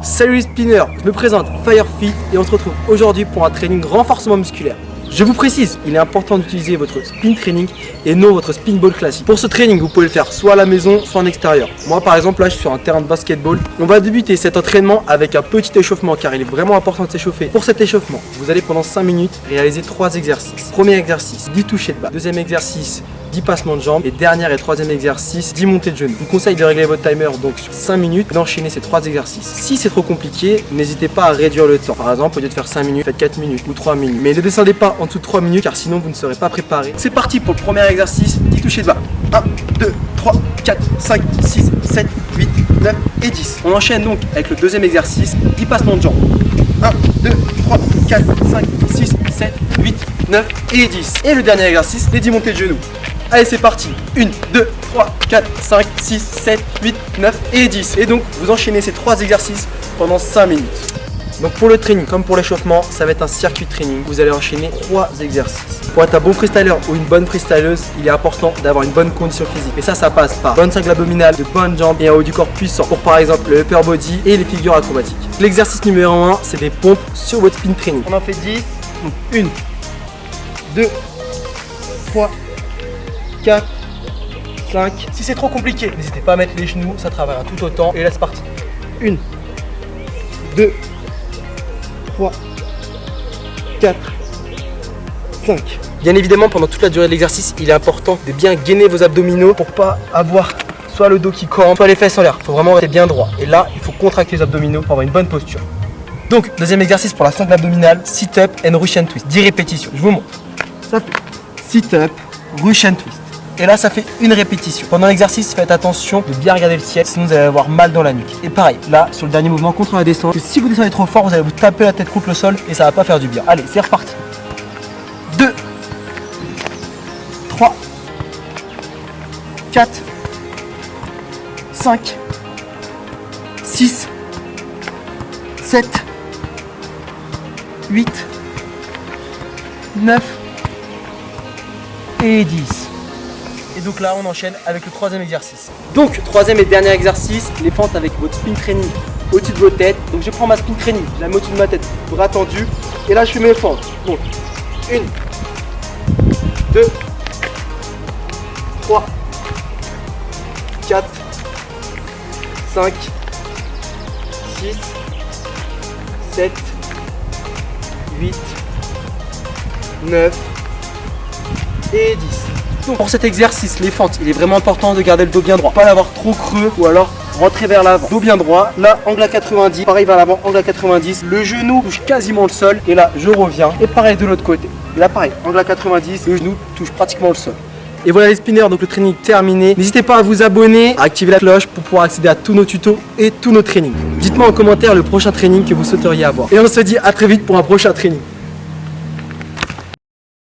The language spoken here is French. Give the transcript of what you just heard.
Salut les spinners, je me présente Firefit et on se retrouve aujourd'hui pour un training renforcement musculaire. Je vous précise, il est important d'utiliser votre spin training et non votre spin ball classique. Pour ce training, vous pouvez le faire soit à la maison, soit en extérieur. Moi par exemple, là je suis sur un terrain de basketball. On va débuter cet entraînement avec un petit échauffement car il est vraiment important de s'échauffer. Pour cet échauffement, vous allez pendant 5 minutes réaliser 3 exercices. Premier exercice, 10 touchés de balle. Deuxième exercice, 10 passements de jambes. Et dernier et troisième exercice, 10 montées de genoux. Je vous conseille de régler votre timer donc sur 5 minutes et d'enchaîner ces 3 exercices. Si c'est trop compliqué, n'hésitez pas à réduire le temps. Par exemple, au lieu de faire 5 minutes, faites 4 minutes ou 3 minutes. Mais ne descendez pas en dessous de 3 minutes car sinon vous ne serez pas préparé. C'est parti pour le premier exercice, 10 touchés de balle. 1, 2, 3, 4, 5, 6, 7, 8, 9 et 10. On enchaîne donc avec le deuxième exercice, 10 passements de jambes. 1, 2, 3, 4, 5, 6, 7, 8, 9 et 10. Et le dernier exercice, les 10 montées de genoux. Allez, c'est parti. 1, 2, 3, 4, 5, 6, 7, 8, 9 et 10. Et donc, vous enchaînez ces 3 exercices pendant 5 minutes. Donc pour le training, comme pour l'échauffement, ça va être un circuit de training. Vous allez enchaîner 3 exercices. Pour être un bon freestyler ou une bonne freestyleuse, il est important d'avoir une bonne condition physique. Et ça passe par bonne cingle abdominale, de bonnes jambes et un haut du corps puissant. Pour par exemple le upper body et les figures acrobatiques. L'exercice numéro 1, c'est des pompes sur votre spin training. On en fait 10. Donc 1, 2, 3, 4, 5. Si c'est trop compliqué, n'hésitez pas à mettre les genoux, ça travaillera tout autant. Et là, c'est parti. 1, 2, 3, 4, 5. Bien évidemment, pendant toute la durée de l'exercice, il est important de bien gainer vos abdominaux pour pas avoir soit le dos qui campe, soit les fesses en l'air. Il faut vraiment rester bien droit. Et là, il faut contracter les abdominaux pour avoir une bonne posture. Donc, deuxième exercice pour la sangle abdominale, sit-up and Russian twist. 10 répétitions. Je vous montre. Ça fait sit-up, Russian twist. Et là, ça fait une répétition. Pendant l'exercice, faites attention de bien regarder le ciel, sinon vous allez avoir mal dans la nuque. Et pareil, là, sur le dernier mouvement, contre la descente, si vous descendez trop fort, vous allez vous taper la tête contre le sol et ça va pas faire du bien. Allez, c'est reparti. 2, 3, 4, 5, 6, 7, 8, 9 et 10. Et donc là on enchaîne avec le troisième exercice. Donc troisième et dernier exercice, les fentes avec votre spin training au-dessus de vos têtes. Donc je prends ma spin training, je la mets au-dessus de ma tête, bras tendus. Et là je fais mes fentes. Donc 1, 2, 3, 4, 5, 6, 7, 8, 9 et 10. Donc pour cet exercice, les fentes, il est vraiment important de garder le dos bien droit, pas l'avoir trop creux ou alors rentrer vers l'avant. Dos bien droit, là angle à 90, pareil vers l'avant, angle à 90, le genou touche quasiment le sol et là je reviens et pareil de l'autre côté. Et là pareil, angle à 90, le genou touche pratiquement le sol. Et voilà les spinners, donc le training terminé. N'hésitez pas à vous abonner, à activer la cloche pour pouvoir accéder à tous nos tutos et tous nos trainings. Dites-moi en commentaire le prochain training que vous souhaiteriez avoir. Et on se dit à très vite pour un prochain training.